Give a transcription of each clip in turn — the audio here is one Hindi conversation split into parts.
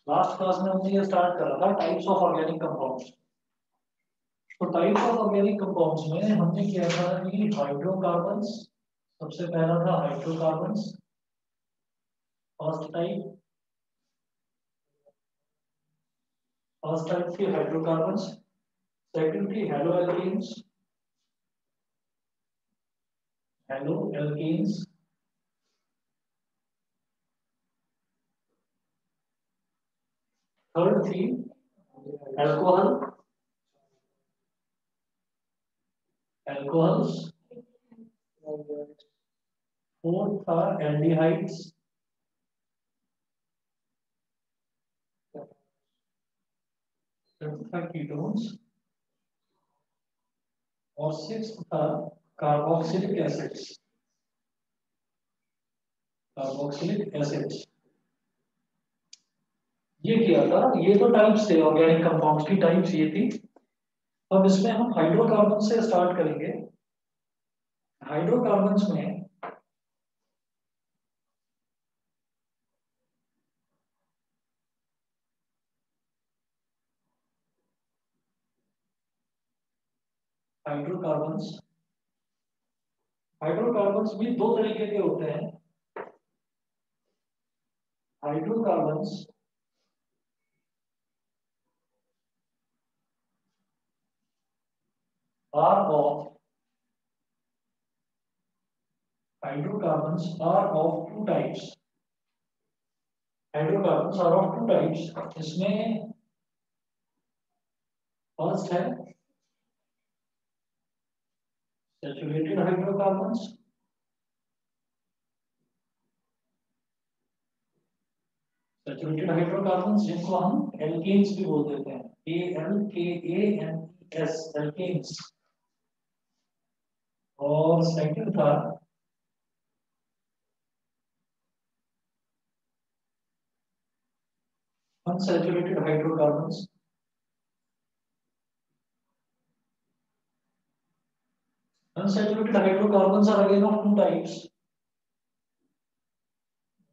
लास्ट क्लास में हमने ये स्टार्ट करा था टाइप्स ऑफ ऑर्गेनिक कंपाउंड्स। तो टाइप्स ऑफ ऑर्गेनिक कंपाउंड्स में हमने किया था कि हाइड्रोकार्बन्स, सबसे पहला था हाइड्रोकार्बन्स, फर्स्ट टाइप, की हाइड्रोकार्बन्स, सेकंड की हेलो एल्केन्स, थर्ड थी एल्कोहल, एल्कोहल्स, फोर्थ था एल्डिहाइड्स, फिफ्थ था कीटोन्स और सिक्स्थ था कार्बोक्सिलिक एसिड्स, ये किया था। ये तो टाइप्स थे ऑर्गेनिक कंपाउंड्स की, टाइप्स ये थी। अब इसमें हम हाइड्रोकार्बन से स्टार्ट करेंगे। हाइड्रोकार्बन्स में हाइड्रोकार्बन्स हाइड्रोकार्बन्स भी दो तरीके के होते हैं। Hydrocarbons are of hydrocarbons are of two types. Hydrocarbons are of two types. इसमें फर्स्ट है सैचुरेटेड हाइड्रोकार्बन्स, जिनको हम एल्केन्स भी बोल देते हैं, ALKANES, एल्केन्स। और सेकंड था unsaturated hydrocarbons. Unsaturated hydrocarbons are again of two types,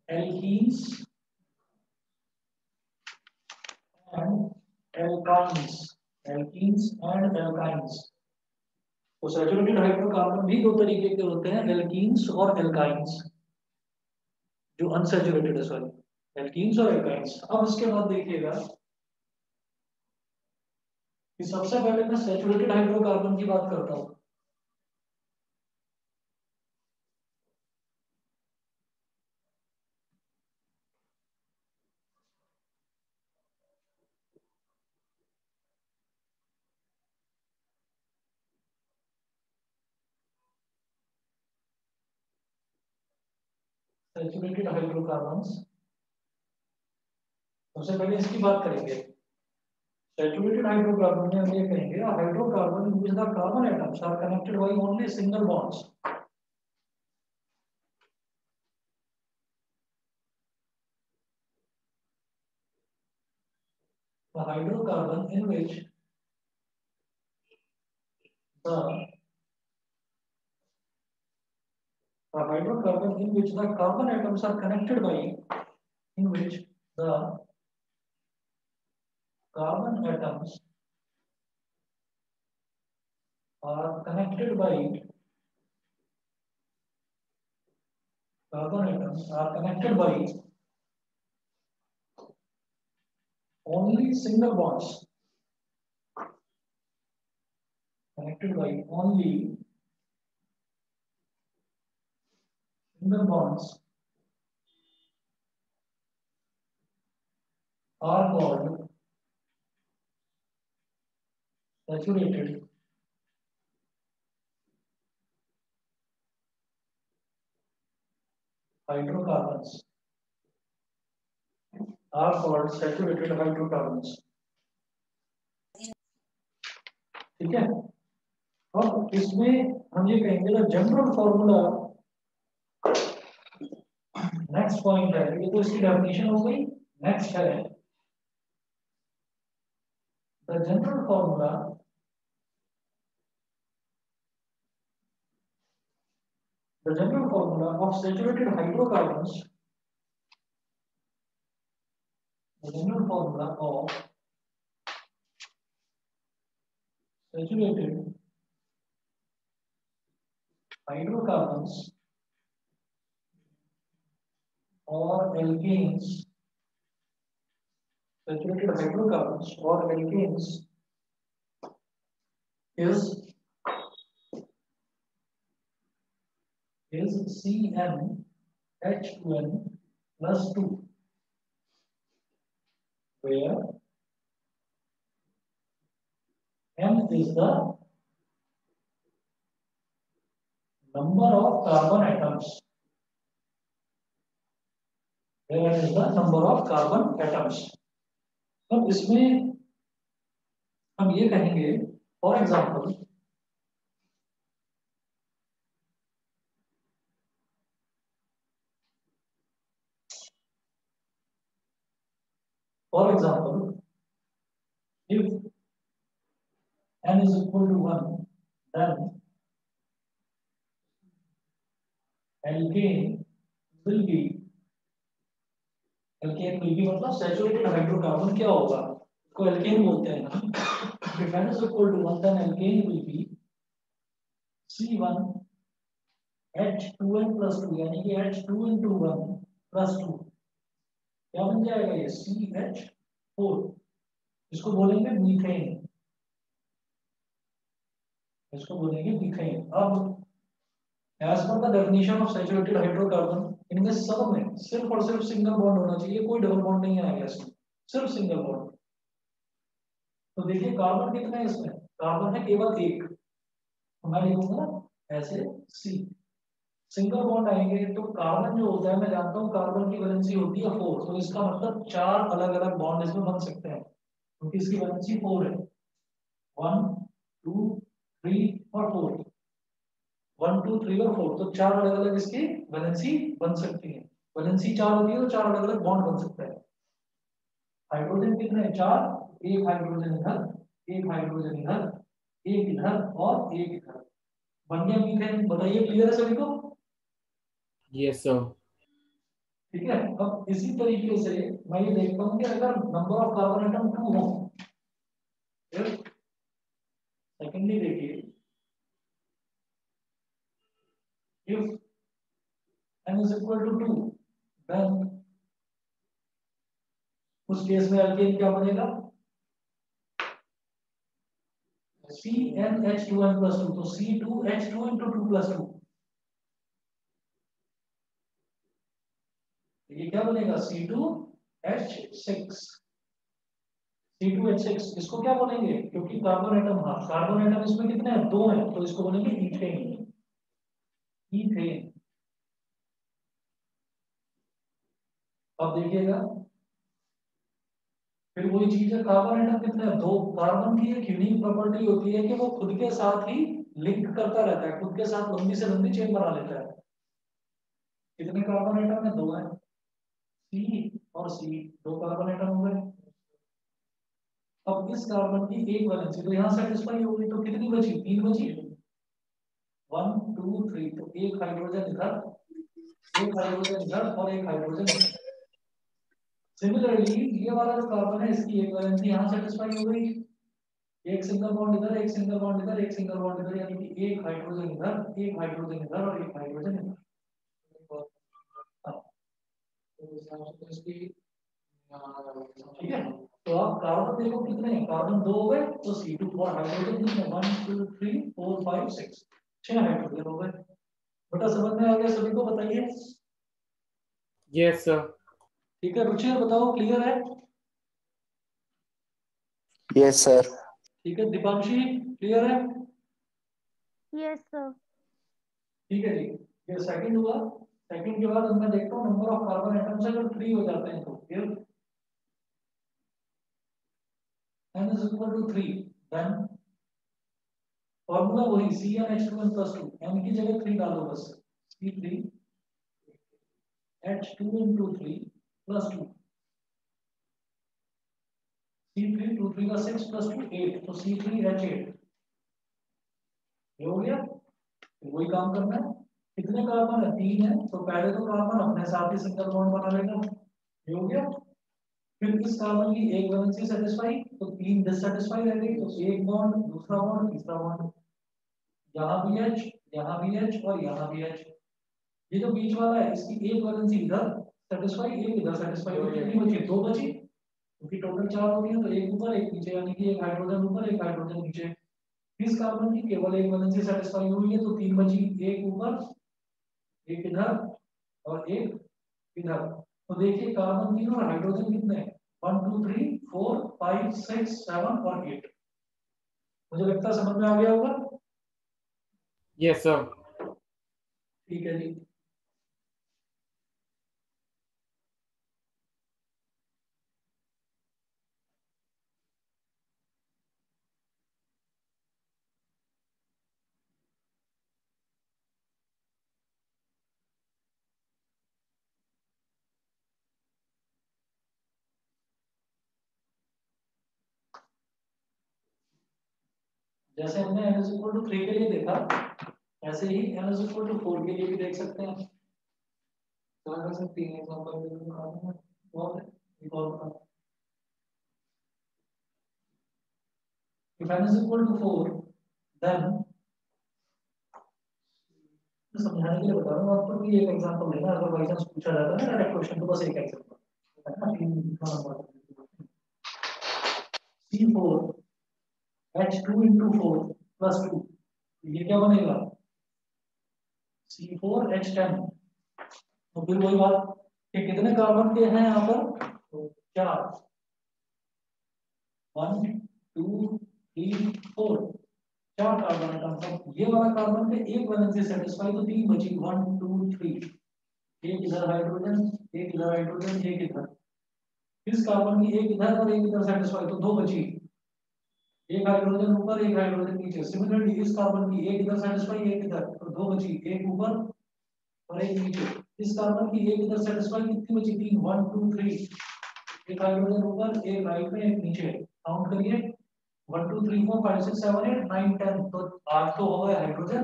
alkenes and alkynes. तो सैचुरेटेड हाइड्रोकार्बन भी दो तरीके के होते हैं, एल्कीन्स और एल्काइंस। जो अनसैचुरेटेड है, सॉरी, एल्कीन्स और एल्काइंस। अब इसके बाद देखिएगा कि सबसे पहले मैं सैचुरेटेड हाइड्रोकार्बन की बात करता हूँ। सैचुरेटेड हाइड्रोकार्बन्स, सबसे पहले इसकी बात करेंगे। सैचुरेटेड हाइड्रोकार्बन में हम ये कहेंगे hydrocarbon which the carbon atoms are connected by only single bonds. The hydrocarbon in which the hydrocarbon in which the carbon atoms are connected by in which the carbon atoms are connected by only single bonds, connected by only single bonds are called saturated hydrocarbons, are called saturated hydrocarbons। ठीक है। अब इसमें हम ये कहेंगे जनरल फॉर्मूला, नेक्स्ट पॉइंट है, ये तो इसकी डेफिनेशन हो गई। नेक्स्ट है the general formula of saturated hydrocarbons The general formula of saturated hydrocarbons or alkanes, saturated hydrocarbons or alkanes is CnH2n plus 2, where N is the number of carbon atoms. Where N is the number of carbon atoms. अब इसमें हम ये कहेंगे, for example if N is equal to 1, then alkane will be मतलब सैचुरेटेड हाइड्रोकार्बन क्या होगा, इसको एल्केन बोलते हैं ना. If N is equal to 1, then alkane will be C1H2n plus 2, यानी कि H2 into 1 plus 2 क्या बन जाएगा, ये CH4. इसको बोलेंगे मीथेन, इसको बोलेंगे मीथेन. अब as per the definition of saturated hydrocarbon, इनमें सब में सिर्फ और सिर्फ सिंगल बॉन्ड होना चाहिए, कोई डबल बॉन्ड नहीं आएगा इसमें, सिर्फ सिंगल बॉन्ड. तो देखिए कार्बन कितने हैं इसमें, कार्बन है केवल एक, तो मैं लिखूंगा ऐसे C. सिंगल बॉन्ड आएंगे तो कार्बन जो होता है, मैं जानता हूँ कार्बन की वैलेंसी होती है 4, तो इसका मतलब 4 अलग अलग बॉन्ड इसमें बन सकते हैं, क्योंकि इसकी वैलेंसी 4 है. 1 2 3 और 4, 1 2 3 और 4, तो 4 अलग अलग इसकी वैलेंसी बन सकती है. वैलेंसी 4 होती है तो 4 अलग अलग बॉन्ड बन सकता है. हाइड्रोजन कितने हैं, 4. एक हाइड्रोजन इधर, एक हाइड्रोजन इधर, एक इधर और एक इधर, बन गया मीथेन. बताइए क्लियर है सभी को? Yes sir. ठीक है. अब इसी तरीके से मैं ये देखता हूँ कि अगर नंबर ऑफ कार्बन एटम 2 हो, फिर सेकेंडली देखिए, if n is equal to 2, then उस केस में अल्केन क्या बनेगा, CnH2n plus 2, तो C2H2 into 2 plus 2, ये क्या बनेगा, C2H6. C2H6 इसको क्या बोलेंगे, क्योंकि कार्बन एटम, हाँ कार्बन एटम इसमें कितने हैं, 2 हैं, तो इसको बोलेंगे इथेन. इथेन. अब देखिएगा, फिर वही चीज है, कार्बन एटम कितने हैं, 2. कार्बन की एक यूनिक प्रॉपर्टी होती है कि वो खुद के साथ ही लिंक करता रहता है, खुद के साथ लंबी से लंबी चेन बना लेता है. कितने कार्बन एटम है, 2 है. C और C, 2 कार्बन एटम हो गए. अब इस कार्बन की एक वैलेंसी तो यहाँ सेटिस्फाई हो गई, तो कितनी बची, 3 बची. 1 2 3, तो एक हाइड्रोजन इधर, एक हाइड्रोजन इधर और एक हाइड्रोजन इधर. सिमिलरली ये वाला जो कार्बन है, इसकी एक वैलेंसी यहाँ सेटिस्फाई हो गई, एक सिंगल बॉन्ड इधर, एक सिंगल बॉन्ड इधर, एक सिंगल बॉन्ड इधर, यानी कि एक हाइड्रोजन इधर, एक हाइड्रोजन इधर और एक हाइड्रोजन इधर. ठीक है. तो आप कार्बन देखो कितने हैं, कार्बन 2 हो गए, तो C2, और हाइड्रोजन कितने, 1 2 3 4 5 6, 6 हाइड्रोजन हो गए. बेटा समझ में आ गया सभी को, बताइए. Yes sir. ठीक है, रुचि बताओ, क्लियर है? Yes sir. ठीक है, दीपांशी क्लियर है? Yes sir. ठीक है जी. ये सेकंड हुआ. सेकंड के बाद अब मैं देखता हूँ नंबर ऑफ कार्बन एटम्स अगर 3 हो जाते हैं तो फिर n is equal to 3, then formula वही CnH2n plus 2, n की जगह 3 डालो बस, C3H2 into 3 plus 2, C3 2 3 का 6 plus 2 8, तो C3H8 हो गया. वही काम करना है. कितने कार्बन है, 3 है, तो पहले तो कार्बन अपने साथ ही सिंगल बॉन्ड बना लेगा. ये हो गया. फिर इस कार्बन की एक वैलेंसी सेटिस्फाई तो 3 डिससेटिस्फाई रह गई, तो एक बॉन्ड, दूसरा बॉन्ड, तीसरा बॉन्ड, यहाँ भी H, यहाँ भी H और यहाँ भी H। ये जो बीच वाला है इसकी एक वैलेंसी इधर सेटिस्फाई, एक इधर सेटिस्फाई, तो कितनी बची? 2 बची, क्योंकि टोटल 4 हो गई है, तो एक ऊपर एक नीचे, यानी कि एक हाइड्रोजन ऊपर एक हाइड्रोजन नीचे। इस कार्बन की केवल एक वैलेंसी सेटिस्फाई हुई है, तो 3 बची, एक ऊपर एक इधर और एक इधर। तो देखिए कार्बन 3 और हाइड्रोजन कितने हैं? 1 2 3 4 5 6 7 और 8। मुझे लगता है समझ में आ गया होगा। Yes, sir. ठीक है जी। जैसे हमने n=3 के लिए देखा, ऐसे ही n=4 के लिए भी देख सकते हैं। क्या कर सकते हैं? एग्जांपल बहुत है, एक और बता। If n=4, then समझाने के लिए बता रहा हूँ आपको कि एक एग्जांपल लेना, अगर बाई चांस पूछा जाता है ना डायरेक्ट क्वेश्चन, तो बस एक एग्जांपल है ना। 3 नंबर C4H2 × 4 + 2, ये क्या बनेगा? C4H10। तो फिर वही बात कि कितने कार्बन के हैं यहाँ पर? तो 4, 1 2 3 4, 4 कार्बन एटम। ये वाला कार्बन के एक वैलेंसी सेटिस्फाई, तो 3 बची, 1 2 3, एक इधर हाइड्रोजन, एक इधर हाइड्रोजन, एक इधर। इस कार्बन की एक इधर और एक इधर सेटिस्फाई, तो 2 बची, एक हाइड्रोजन ऊपर एक हाइड्रोजन नीचे। सिमिलरली इस कार्बन की एक इधर सेटिस्फाई, एक इधर, तो 2 बची, एक ऊपर और एक नीचे। इस कार्बन की एक इधर सेटिस्फाई, कितनी बची? 3, 1 2 3, एक हाइड्रोजन ऊपर एक राइट में एक नीचे। काउंट करिए, 1 2 3 4 5 6 7 8 9 10, तो 8 तो हो गए हाइड्रोजन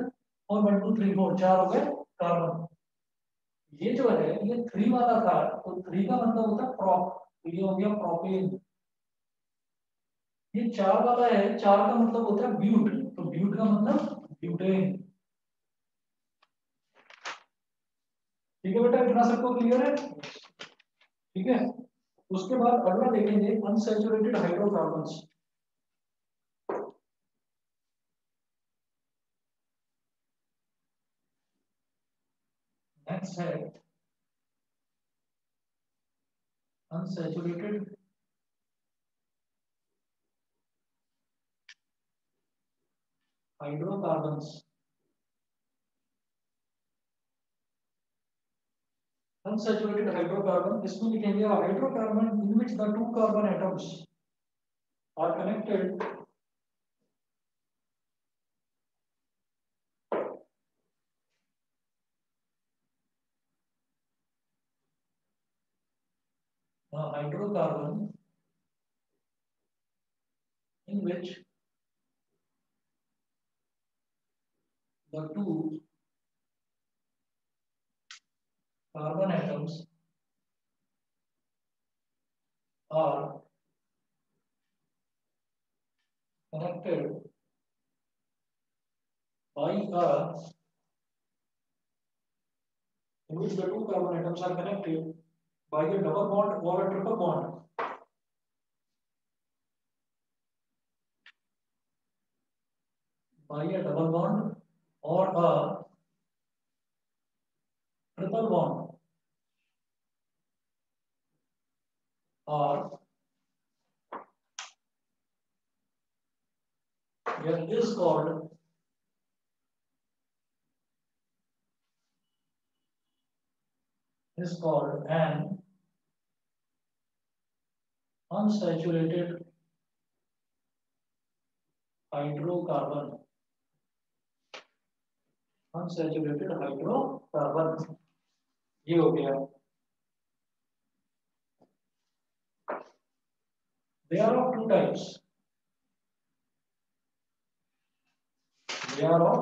और 1 2 3 4 4 हो गए कार्बन। ये जो है ये 3 वाला था, तो 3 का मतलब होता है प्रोप, तो ये हो गया प्रोपेन। ये 4 वाला है, 4 का मतलब होता है ब्यूट, तो ब्यूट का मतलब ब्यूटेन। ठीक है बेटा, इतना सबको क्लियर है? ठीक है। उसके बाद अगला देखेंगे अनसैचुरेटेड हाइड्रोकार्बन्स। नेक्स्ट है unsaturated hydrocarbons। unsaturated hydrocarbon, इसमें लिखेंगे hydrocarbon in which the 2 carbon atoms are connected hydrocarbon in which the 2 carbon atoms are connected by a in which the 2 carbon atoms are connected by a double bond or a triple bond, by a double bond or a triple bond, or it is called an unsaturated hydrocarbon। unsaturated hydrocarbon ये हो गया। They are of two types. They are of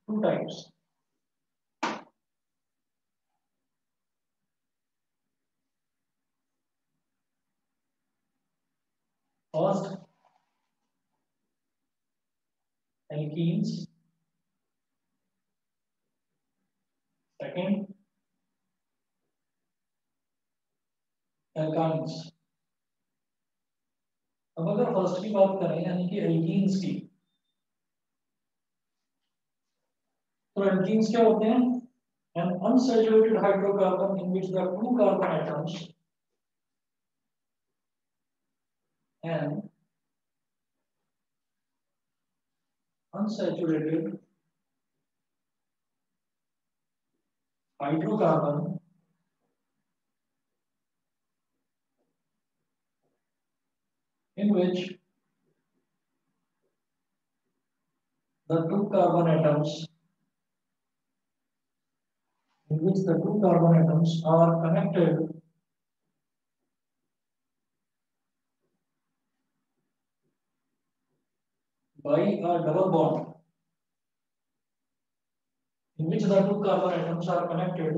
two types. First alkenes, second alkynes. अब अगर फर्स्ट की बात करें यानी कि एल्कीन्स की, तो एल्कीन्स क्या होते हैं? An unsaturated hydrocarbon in which the two carbon atoms and unsaturated hydrocarbon in which the two carbon atoms are connected by a double bond, in which the two carbon atoms are connected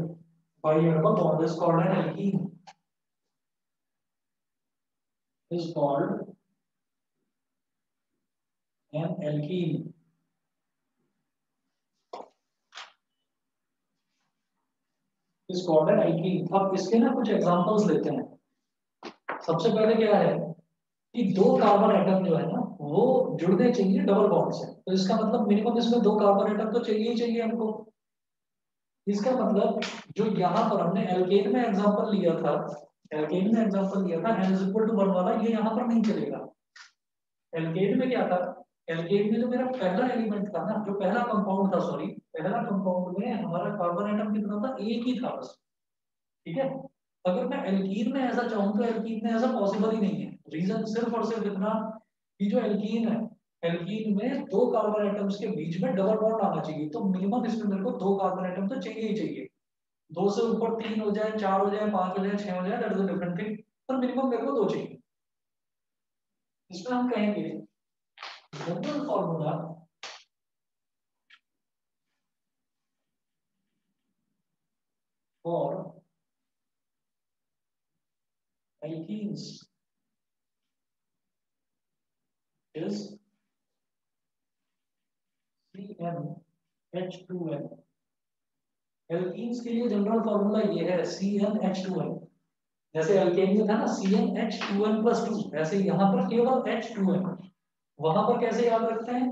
by a double bond is called an alkene. Is called an alkene. Is called an alkene. अब इसके ना कुछ एग्जांपल्स लेते हैं। सबसे पहले क्या है कि दो कार्बन एटम जो है ना वो जुड़ने चाहिए डबल बॉन्ड से, तो इसका मतलब मिनिमम इसमें दो कार्बन एटम तो चाहिए ही चाहिए हमको। इसका मतलब जो यहाँ पर हमने एल्केन में एग्जांपल लिया था, n इज इक्वल टू 1 वाला, ये यहाँ पर नहीं चलेगा। एल्केन में क्या था, एल्केन में जो मेरा पहला एलिमेंट था ना, जो पहला कंपाउंड था, सॉरी पहला कंपाउंड में हमारा कार्बन एटम कितना था? एक ही था बस, ठीक है। अगर मैं एल्कीन में ऐसा चाहूँ तो एल्कीन में ऐसा पॉसिबल ही नहीं है। रीजन सिर्फ और सिर्फ इतना कि जो एल्कीन है, एल्कीन में दो कार्बन एटम्स के बीच में डबल बॉन्ड आना चाहिए, तो मिनिमम इसमें मेरे को दो कार्बन एटम तो चाहिए ही चाहिए। दो से ऊपर तीन हो जाए, चार हो जाए, पांच हो जाए, छह हो जाए, that is a different thing, पर मिनिमम मेरे को दो चाहिए। इसमें हम कहेंगे general formula for alkenes is CnH2n। Alkenes के लिए जनरल फॉर्मूला ये है CnH2n। जैसे एल्केन में था ना CnH2n+2, ऐसे यहाँ पर केवल H2n। वहां पर कैसे याद रखते हैं?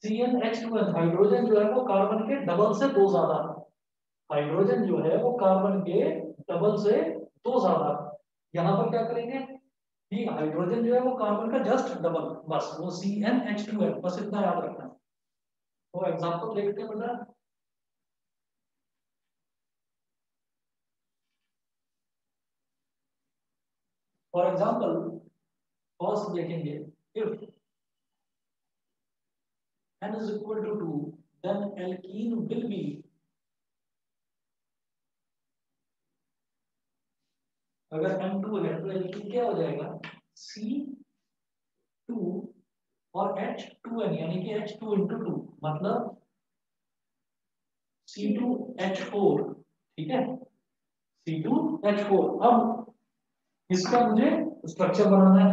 CnH2n, हाइड्रोजन जो है वो कार्बन के डबल से दो ज्यादा, हाइड्रोजन जो है वो कार्बन के डबल से दो ज्यादा। यहाँ पर क्या करेंगे कि हाइड्रोजन जो है वो कार्बन का जस्ट डबल, बस वो CnH2n, बस इतना याद रखना है। तो एग्जांपल देखते हैं बेटा। फॉर एग्जांपल फर्स्ट देखेंगे, if n is equal to 2 then alkene will be, अगर n2 है तो alkene क्या हो जाएगा? C2 और H2n, यानी कि H2 into 2 मतलब C2H4, ठीक है, C2H4। अब इसका मुझे स्ट्रक्चर बनाना है।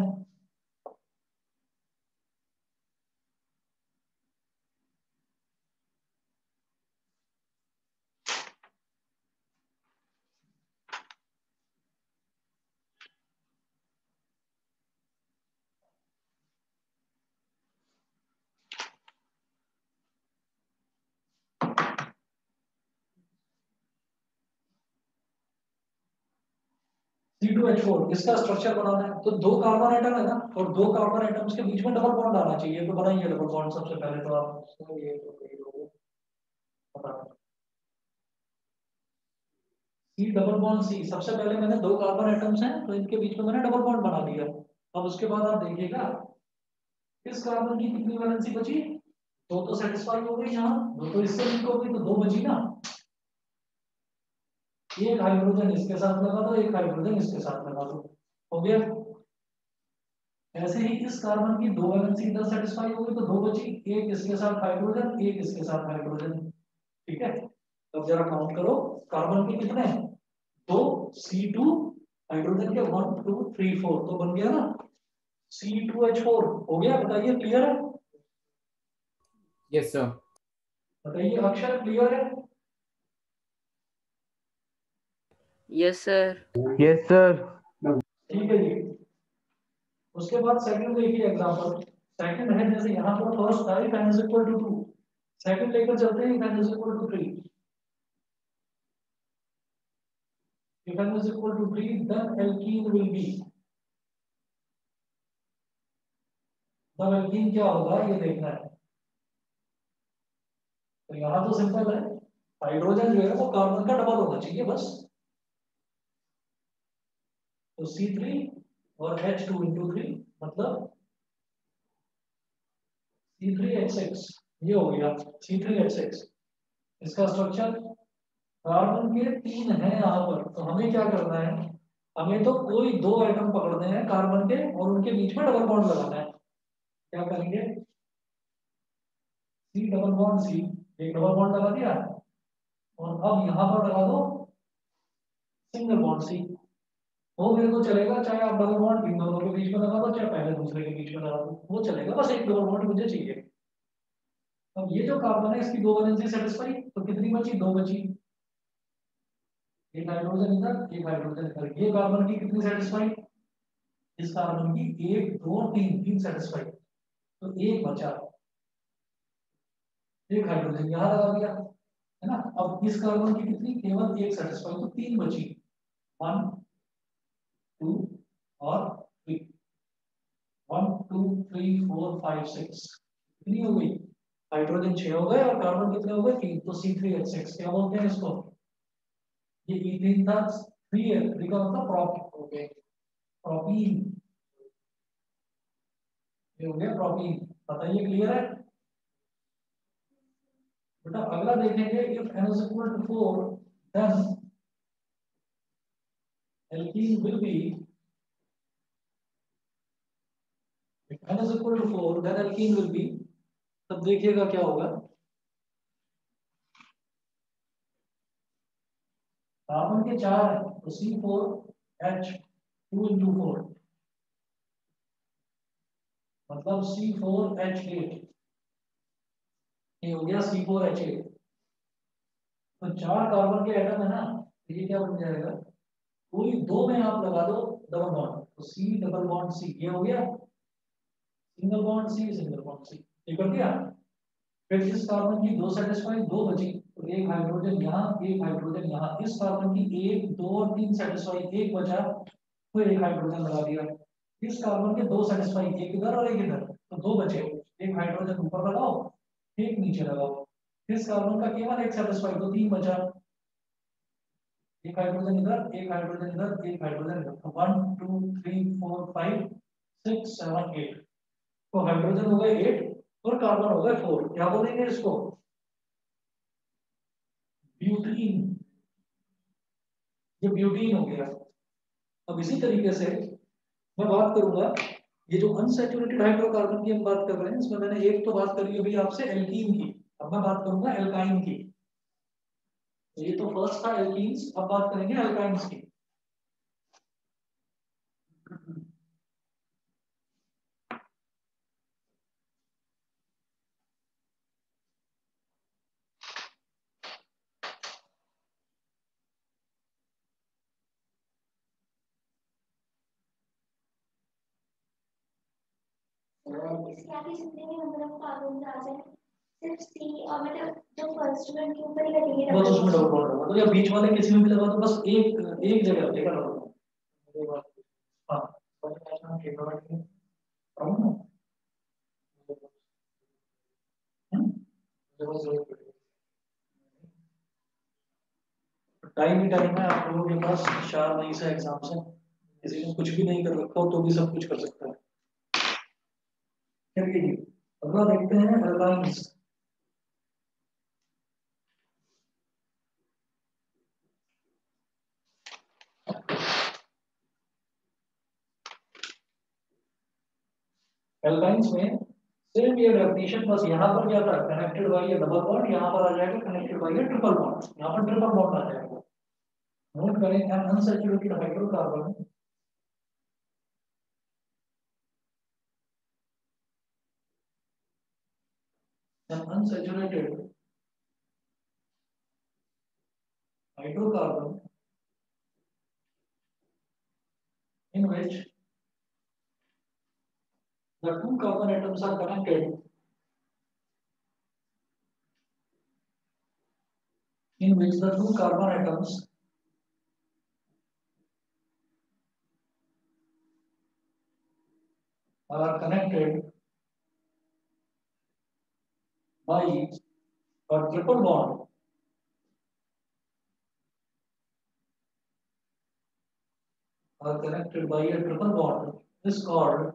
C2H4 इसका स्ट्रक्चर बनाना है, तो दो कार्बन एटम है ना, और दो कार्बन एटम्स के बीच में डबल बॉन्ड आना चाहिए, तो बनाइए डबल बॉन्ड। सबसे पहले तो आप ये C डबल बॉन्ड C, सबसे पहले मैंने दो कार्बन एटम्स हैं तो इनके बीच में मैंने डबल बॉन्ड बना दिया। अब उसके बाद आप देखिएगा इस कार्बन की कितनी वैलेंसी बची? दो तो सेटिस्फाई हो गई, यहाँ दो तो इससे लिंक हो गई, तो दो बची ना। एक हाइड्रोजन इसके साथ लगा दो, एक हाइड्रोजन इसके साथ लगा दो, हो गया। ऐसे ही इस कार्बन की दो वैलेंसी इधर सेटिस्फाई हो गई तो दो बची, एक इसके साथ हाइड्रोजन, एक इसके साथ हाइड्रोजन, ठीक है। अब जरा काउंट करो, कार्बन के कितने हैं? दो, C2, हाइड्रोजन के 1 2 3 4, तो बन गया ना C2H4 हो गया, बताइए क्लियर है? Yes, sir. बताइए अक्षर क्लियर है? Yes sir. Yes sir. ठीक है जी। उसके बाद सेकंड देखिए एग्जांपल। सेकंड है जैसे यहाँ पर फर्स्ट था if n is equal to 2, second लेकर चलते हैं if n is equal to 3। if n is equal to 3 then alkene will be, तब alkene क्या होगा ये देखना है। तो यहाँ तो सिंपल है, हाइड्रोजन जो है वो कार्बन का डबल होना चाहिए बस। तो C3 और H2 into 3 मतलब C3H6 ये हो गया C3H6। इसका स्ट्रक्चर कार्बन के 3 है यहाँ पर, तो हमें क्या करना है, हमें तो कोई 2 एटम पकड़ने हैं कार्बन के और उनके बीच में डबल बॉन्ड लगाना है। क्या करेंगे, C डबल बॉन्ड C, एक डबल बॉन्ड लगा दिया और अब यहाँ पर लगा दो सिंगल बॉन्ड C। वो मेरे को चलेगा चाहे आप डबल बॉन्ड इन दोनों के बीच में लगा दो चाहे पहले दूसरे के बीच में लगा दो, वो चलेगा, बस एक डबल बॉन्ड मुझे चाहिए। अब ये जो कार्बन है इसकी 2 वैलेंसी सेटिस्फाई, तो कितनी बची, 2 बची। एक हाइड्रोजन इधर एक हाइड्रोजन इधर, ये कार्बन की कितनी सेटिस्फाई, इस कार्बन की 1 2 3 3 सेटिस्फाई, तो एक बचा, एक हाइड्रोजन यहाँ लगा दिया है ना। अब इस कार्बन की कितनी, केवल एक सेटिस्फाई, तो 3 बची, 1 2 और 3, 1 2 3 4 5 6, कितनी हो गई, हाइड्रोजन 6 हो गए और कार्बन कितने हो गए 3, तो C3H6 क्या बोलते हैं इसको, ये इथीन था 3 है, 3 का मतलब प्रोप हो गया, प्रोपीन, ये हो गया प्रोपीन। बताइए क्लियर है बेटा? अगला देखेंगे if n is equal to 4 then alkene will be, if n is equal to 4 then alkene will be, तब देखिएगा क्या होगा, कार्बन के 4 है तो C4H2 into 4 मतलब C4H8, ये हो गया C4H8। तो 4 कार्बन के एटम है ना, तो ये क्या बन जाएगा, कोई 2 में आप लगा दो डबल बॉन्ड, तो C डबल बॉन्ड C, ये हो गया single bond C single bond C, ये कर दिया। फिर इस कार्बन की 2 सेटिस्फाई, 2 बची, तो एक हाइड्रोजन यहाँ एक हाइड्रोजन यहाँ, इस कार्बन की 1 2 और 3 सेटिस्फाई, एक बचा, फिर एक हाइड्रोजन लगा दिया। इस कार्बन के 2 सेटिस्फाई, एक इधर और एक इधर, तो 2 बचे, एक हाइड्रोजन ऊपर लगाओ एक नीचे लगाओ। इस कार्बन का केवल एक सेटिस्फाई, तो 3 बचा, एक हाइड्रोजन इधर एक हाइड्रोजन इधर एक हाइड्रोजन इधर, तो 1 2 3 4 5 6 7 8, तो हाइड्रोजन हो गए 8 और कार्बन हो गए 4, क्या बोलेंगे इसको, ब्यूटीन, ये ब्यूटीन हो गया। अब इसी तरीके से मैं बात करूंगा, ये जो अनसैचुरेटेड हाइड्रोकार्बन की हम बात कर रहे हैं, इसमें मैंने एक तो बात करी अभी आपसे एल्कीन की, अब मैं बात करूंगा एल्काइन की। तो ये तो फर्स्ट था एल्कीन्स, अब बात करेंगे एल्काइंस की। इसके आगे जितने भी मतलब कार्बन आ जाए सिर्फ सी और मतलब जो फर्स्ट वन के ऊपर ही लगेंगे, बस उसमें डबल बॉन्ड होगा, तो या बीच वाले किसी में भी लगा दो, बस एक एक जगह लगेगा डबल बॉन्ड। हाँ टाइम ही टाइम है, आप लोगों के पास 4 मई से एग्जाम्स हैं, किसी ने कुछ भी नहीं कर रखा हो तो भी सब कुछ कर सकता है। चलिए जी, अगला देखते हैं एल्काइंस। एल्काइंस में सिर्फ ये डेफिनेशन, बस यहाँ पर क्या था, connected by A double bond, यहाँ पर आ जाएगा connected by A triple bond, यहाँ पर ट्रिपल बॉन्ड आ जाएगा। नोट करें N unsaturated hydrocarbon an unsaturated hydrocarbon in which the two carbon atoms are connected in which the two carbon atoms are connected by a triple bond is called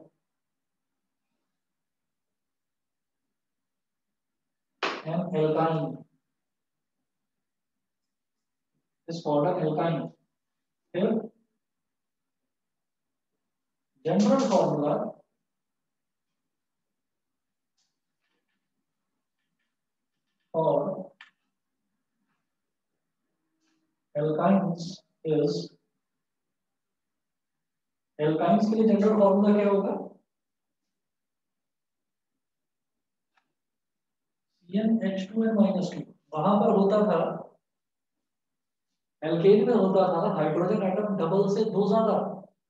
an alkyne. Is called an alkyne. Here, general formula for alkynes is, alkynes के लिए जनरल फॉर्मूला क्या होगा? CnH2n-2. वहां पर होता था, एल्केन में होता था हाइड्रोजन एटम डबल से दो ज्यादा,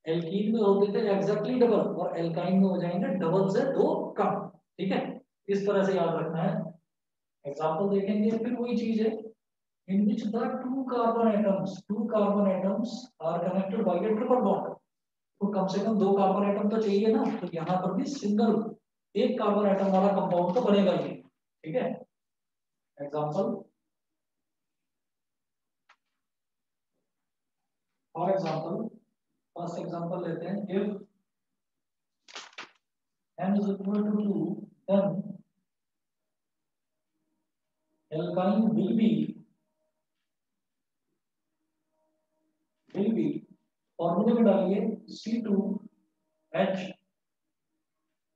एल्कीन में होते थे एग्जैक्टली डबल, और एल्काइन में हो जाएंगे डबल से दो कम। ठीक है, इस तरह से याद रखना है। एग्जांपल देखेंगे फिर वही चीज है, in which the two carbon atoms are connected by a triple bond. तो कम से कम दो कार्बन एटम तो चाहिए ना, तो यहाँ पर भी सिंगल एक कार्बन एटम वाला कंपाउंड तो बनेगा ही। ठीक है, example, for example first example लेते हैं, if n is equal to 2, then alkyne will be फॉर्मूले में डालिए C2H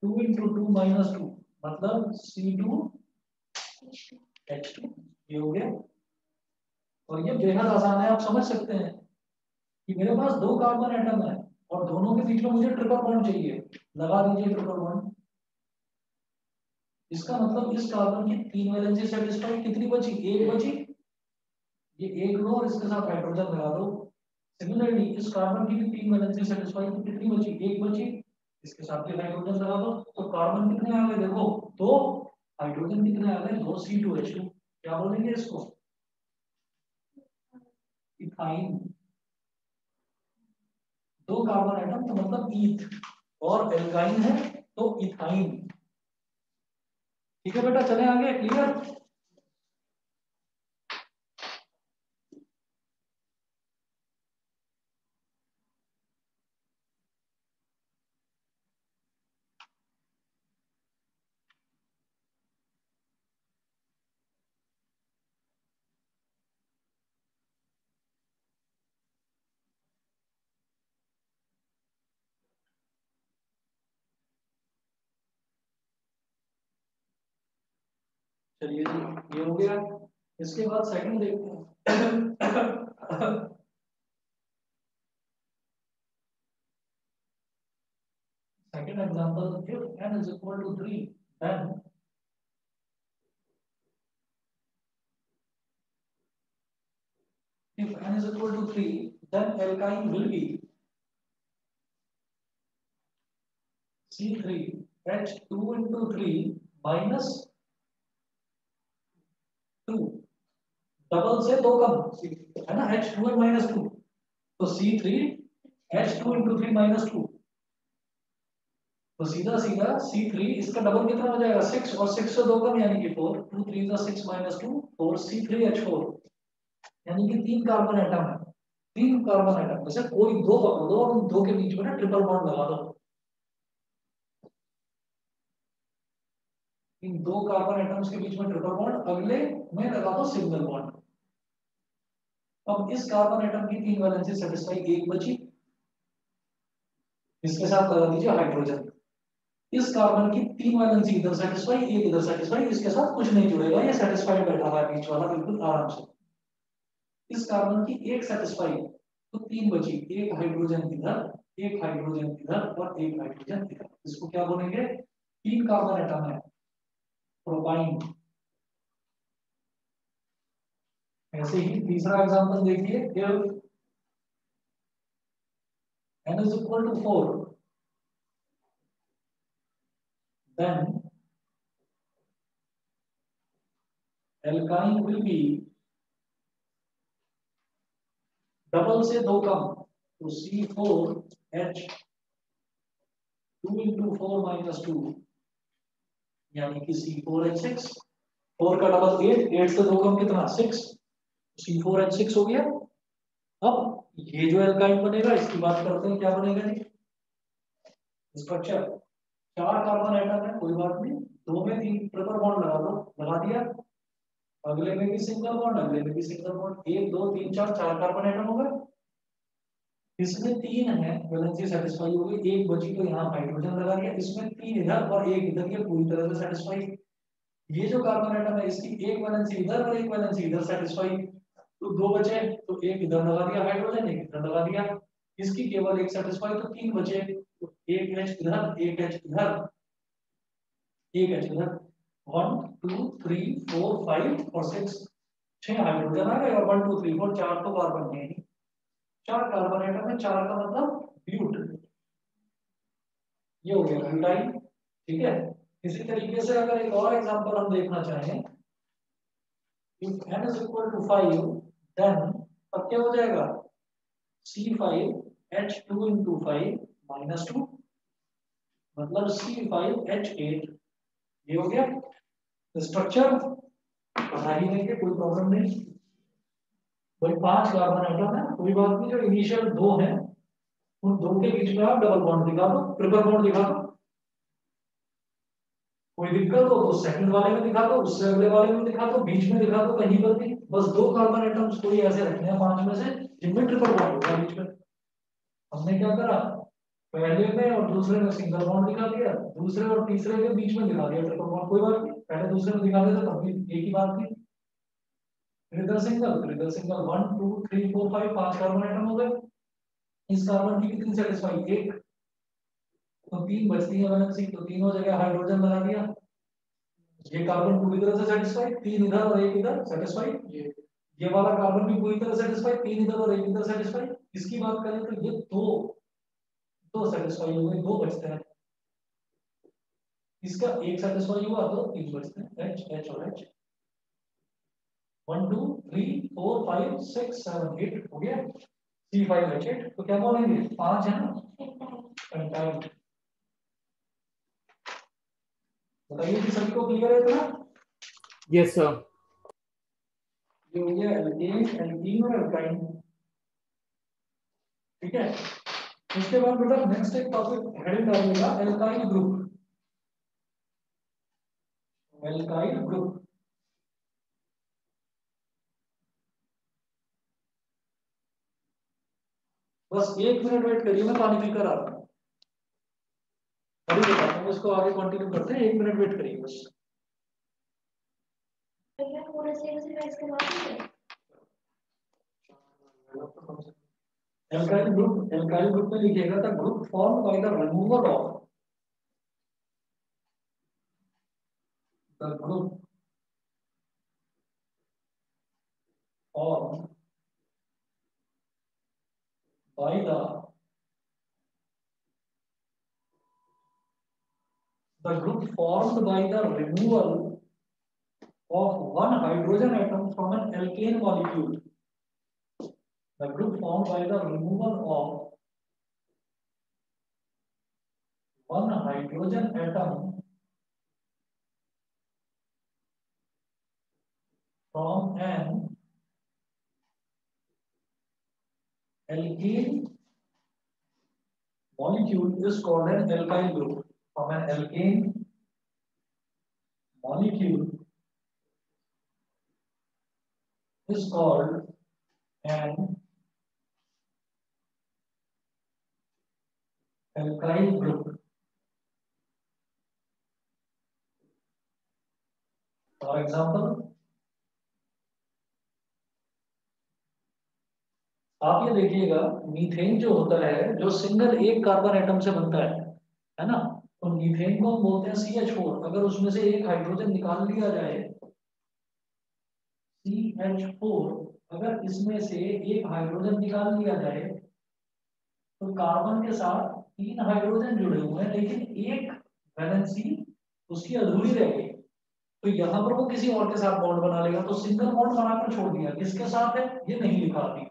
2 into 2 minus 2, मतलब C2H2, ये हो गया। और ये बेहद आसान है, आप समझ सकते हैं कि मेरे पास दो कार्बन एटम है और दोनों के बीच में मुझे ट्रिपल बॉन्ड चाहिए, लगा दीजिए ट्रिपल बॉन्ड। इसका मतलब इस कार्बन की तीन वैलेंसी सेटिस्फाई, कितनी बची? एक बची, ये एक लो और इसके साथ हाइड्रोजन लगा दो। सिमिलरली इस कार्बन की भी तीन वैलेंसी सेटिस्फाई, तो कितनी बची? एक बची, इसके साथ भी हाइड्रोजन लगा दो। तो कार्बन कितने आ गए देखो, दो, हाइड्रोजन कितने आ गए? दो, C2H2। क्या बोलेंगे इसको? इथाइन। दो कार्बन एटम तो मतलब ईथ, और एल्काइन है तो इथाइन। ठीक है बेटा, चले आगे, क्लियर? चलिए जी, ये हो गया। इसके बाद सेकंड देखते हैं। Second example, if n is equal to 3, then alkyne will be C3H2 into 3 minus 2, double से दो कम है ना, H2n minus 2, तो C3H2 into 3 minus 2, तो सीधा सीधा C3 इसका डबल कितना हो जाएगा? 6, और 6 से दो कम यानी कि 4, 2 3 6 minus 2, 4 C3H4, यानी कि तीन कार्बन एटम है। तीन कार्बन एटम में से कोई दो पकड़ दो और उन दो के बीच में ना ट्रिपल बॉन्ड लगा दो। इन दो कार्बन एटम्स के बीच में ट्रिपल बॉन्ड, अगले में लगा दो सिंगल बॉन्ड। अब इस कार्बन एटम की तीन वैलेंसी सेटिस्फाई, एक बची, इसके साथ लगा दीजिए हाइड्रोजन। इस कार्बन की तीन वैलेंसी इधर सेटिस्फाई, एक इधर सेटिस्फाई, इसके साथ कुछ नहीं जुड़ेगा, ये सेटिस्फाइड बैठा हुआ है बीच वाला बिल्कुल आराम से। इस कार्बन की एक सेटिस्फाई, तो तीन बची, एक हाइड्रोजन इधर, एक हाइड्रोजन इधर और एक हाइड्रोजन इधर। इसको क्या बोलेंगे? तीन कार्बन एटम है, प्रोपाइन, ऐसे ही तीसरा एग्जांपल देखिए, if n is equal to 4, then alkyne will be double से 2 कम, तो C4H 2 into 4 minus 2 यानी कि C4H6, 4 का डबल 8, 8 से 2 कम कितना 6, C4H6 हो गया। अब ये जो एल्काइन बनेगा इसकी बात करते हैं, क्या बनेगा जी स्ट्रक्चर, 4 कार्बन एटम है कोई बात नहीं, 2 में 3 ट्रिपल बॉन्ड लगा दो, लगा दिया, अगले में भी सिंगल बॉन्ड, अगले में भी सिंगल बॉन्ड, 1 2 3 4 कार्बन एटम हो गए, इसमें 3 है वैलेंसी सेटिस्फाई हो गई, एक बची तो यहाँ हाइड्रोजन लगा दिया, इसमें 3 इधर और 1 इधर, ये पूरी तरह से सेटिस्फाई। ये जो कार्बन एटम है इसकी एक वैलेंसी इधर और एक वैलेंसी इधर सेटिस्फाई, तो 2 बचे, तो एक इधर लगा दिया हाइड्रोजन, एक इधर लगा दिया, इसकी केवल एक सेटिस्फाई, तो 3 बचे, तो एक H इधर, एक H इधर, एक H इधर, 1 2 3 4 5 और 6, 6 हाइड्रोजन आ गए, और 1 2 3 4 4 तो कार्बन है, 4 कार्बन एटम है, 4 का मतलब ब्यूट, ये हो गया ब्यूटाइल। ठीक है, इसी तरीके से अगर एक और एग्जांपल हम देखना चाहें, if n is equal to 5, then तब क्या हो जाएगा C5H2 into 5 minus 2, मतलब C5H8, ये हो गया स्ट्रक्चर, बता ही देंगे कोई प्रॉब्लम नहीं भाई। 5 कार्बन एटम है कोई बात नहीं, जो इनिशियल 2 है उन 2 के बीच में आप डबल बॉन्ड दिखा दो, ट्रिपल बॉन्ड दिखा दो, कोई दिक्कत हो तो सेकंड वाले में दिखा दो, उससे अगले वाले में दिखा दो, बीच में दिखा दो, कहीं पर भी, बस 2 कार्बन एटम्स कोई ऐसे रखने हैं 5 में से जिनमें ट्रिपल बॉन्ड होगा बीच में। हमने क्या करा, पहले में और दूसरे में सिंगल बॉन्ड दिखा दिया, दूसरे और तीसरे के बीच में दिखा दिया ट्रिपल बॉन्ड, कोई बात नहीं, पहले दूसरे में दिखा देते तब भी एक ही बात थी। ट्रिपल सिंगल 1 2 3 4 5 5 कार्बन एटम हो गए, इस कार्बन की कितनी सेटिस्फाई, एक, तो 3 बचती है वैलेंसी, तो तीनों जगह हाइड्रोजन लगा दिया, ये कार्बन पूरी तरह से सेटिस्फाई, 3 इधर और 1 इधर सेटिस्फाई, ये वाला कार्बन भी पूरी तरह सेटिस्फाई, 3 इधर और 1 इधर सेटिस्फाई। इसकी बात करें तो ये दो सेटिस्फाई हो गए, 2 बचते हैं, इसका एक सेटिस्फाई हुआ तो 3 बचते हैं, H H और H, 1 2 3 4 5 6 7 8 हो गया C5H8, तो क्या बोलेंगे 5 है ना पेंटाइल। बताइए कि सभी को क्लियर है इतना? Yes, sir. ये हो गया एल्केन, एल्कीन और एल्काइन। ठीक है, इसके बाद बेटा नेक्स्ट एक टॉपिक हेडिंग डालिएगा एल्काइल ग्रुप, एल्काइल ग्रुप। बस 1 मिनट वेट करिए, मैं पानी पीकर आ रहा हूँ, अभी बताता हूँ, इसको आगे कंटिन्यू करते हैं, 1 मिनट वेट करिए बस। पूरे सिलेबस रिवाइज करवा देंगे। एल्काइल ग्रुप में लिखिएगा था group form by the removal of the group form by the group formed by the removal of one hydrogen atom from an alkane molecule. The group formed by the removal of one hydrogen atom from an alkene molecule is called an alkyl group. From an alkane molecule is called an alkyl group. For example, आप ये देखिएगा मीथेन जो होता है, जो सिंगल एक कार्बन एटम से बनता है ना, तो मीथेन को हम बोलते हैं CH4। अगर उसमें से एक हाइड्रोजन निकाल लिया जाए 3H4 अगर इसमें से एक हाइड्रोजन निकाल लिया जाए तो कार्बन के साथ 3 हाइड्रोजन जुड़े हुए हैं, लेकिन एक वैलेंसी उसकी अधूरी रह गई, तो यहाँ पर वो किसी और के साथ बॉन्ड बना लेगा, तो सिंगल बॉन्ड बनाकर छोड़ दिया। किसके साथ है ये नहीं लिखा अभी।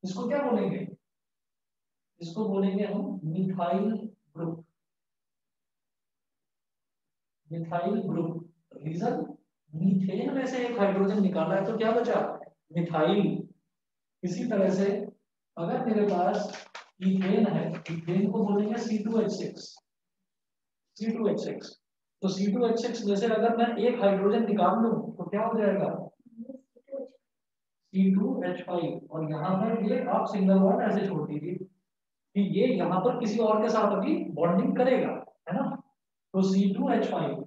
इसको क्या बोलेंगे? इसको बोलेंगे हम methyl group. Methyl group region, methane में से एक हाइड्रोजन निकाला है तो क्या बचा? मिथाइल। इसी तरह से अगर मेरे पास इथेन है, इथेन को बोलेंगे C2H6। C2H6, तो C2H6 में से अगर मैं एक हाइड्रोजन निकाल लूं तो क्या हो जाएगा? C2H5। और यहाँ पर ये आप सिंगल बॉन्ड ऐसे छोड़ दीजिए कि ये यहाँ पर किसी और के साथ अभी बॉन्डिंग करेगा, है ना? तो C2H5,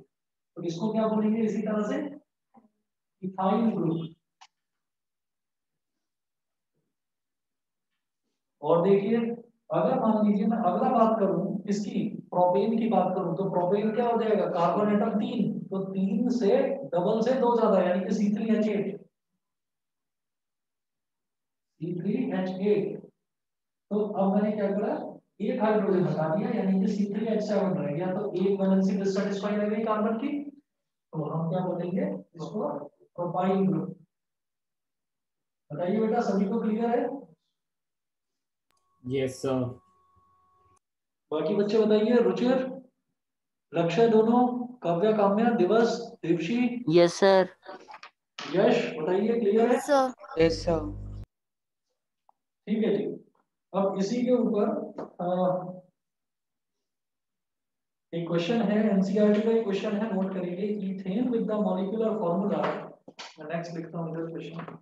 तो इसको क्या बोलेंगे इसी तरह से? Ethyl group. और देखिए अगर मान लीजिए मैं अगला बात करूं इसकी, प्रोपेन की बात करूं, तो प्रोपेन क्या हो जाएगा? कार्बन एटम 3, तो 3 से डबल से 2 ज्यादा यानी कि C3H8। C3H8, तो अब मैंने क्या करा? एक हाइड्रोजन हटा दिया यानी कि C3H7 रह गया, तो एक वैलेंसी डिससैटिस्फाई रह गई कार्बन की, तो हम क्या बोलेंगे इसको? Propyl group. बताइए बेटा सभी को क्लियर है? Yes, sir. बाकी बच्चे बताइए, रुचिर, लक्ष्य दोनों, काव्या काम्या, दिवस, देवशी, Yes, sir. यश, बताइए क्लियर है? Yes, sir. Yes, sir. ठीक है जी। अब इसी के ऊपर एक क्वेश्चन है, एनसीईआरटी का एक क्वेश्चन है, नोट करिए। Ethane with the molecular formula, मैं नेक्स्ट लिखता हूं इधर question.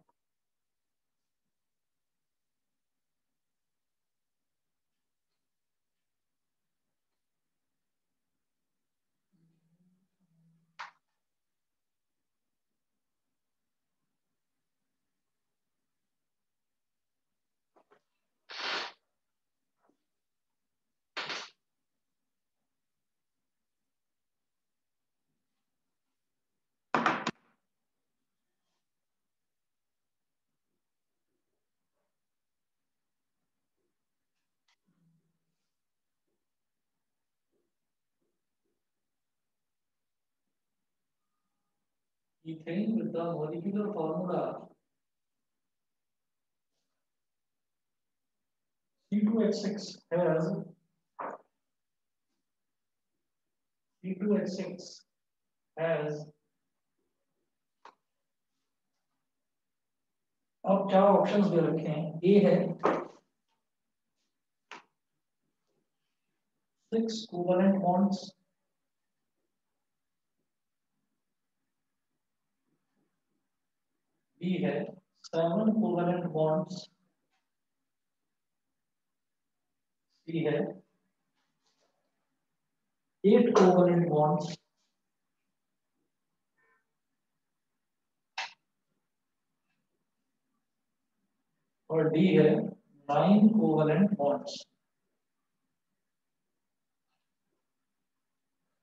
Ethane with the molecular formula C2H6 has अब 4 ऑप्शंस दे रखे हैं। ए है 6 कोवेलेंट बॉन्ड्स, बी है 7 कोवेलेंट बॉन्ड्स, सी है 8 कोवेलेंट बॉन्ड्स, और डी है 9 कोवेलेंट बॉन्ड्स,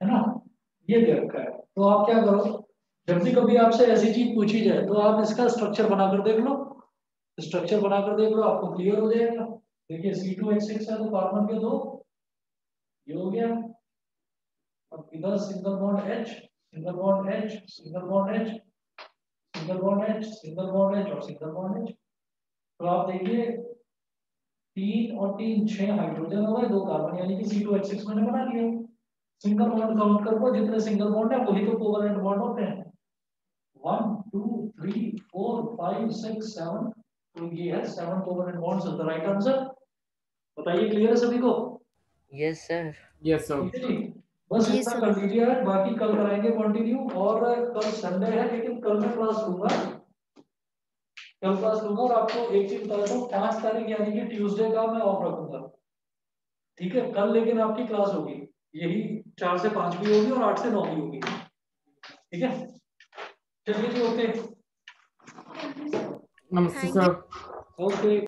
है ना? ये दे रखा है। तो आप क्या करो, जब भी कभी आपसे ऐसी चीज पूछी जाए तो आप इसका स्ट्रक्चर बनाकर देख लो। स्ट्रक्चर बनाकर देख लो, आपको क्लियर हो जाएगा। देखिए C2H6 है तो कार्बन के 2, ये हो गया। अब इधर single bond H, single bond H, single bond H, single bond H, single bond H और सिंगल बॉन्ड H। तो आप देखिए 3 और 3 6 हाइड्रोजन हो गए, 2 कार्बन, यानी कि C2H6 मैंने बना लिया। सिंगल बॉन्ड काउंट करो, जितने सिंगल बॉन्ड है वही तो कोवेलेंट बॉन्ड होते हैं। 1 2 3 4 5 6 7, तो ये है 7 covalent bonds is the right answer. बताइए क्लियर है सभी को? Yes, sir. Yes, sir. ठीक है जी, बस जी इतना सर। कर लीजिए आज, बाकी कल कराएंगे कंटिन्यू। और कल संडे है लेकिन कल मैं क्लास लूंगा, कल क्लास लूंगा। और आपको एक चीज बता देता हूँ, 5 तारीख यानी कि ट्यूसडे का मैं ऑफ रखूंगा, ठीक है? कल लेकिन आपकी क्लास होगी, यही 4 से 5 भी होगी और 8 से 9 भी होगी, ठीक है? चलिए जी, okay Namaste, Thank you. sir. Okay.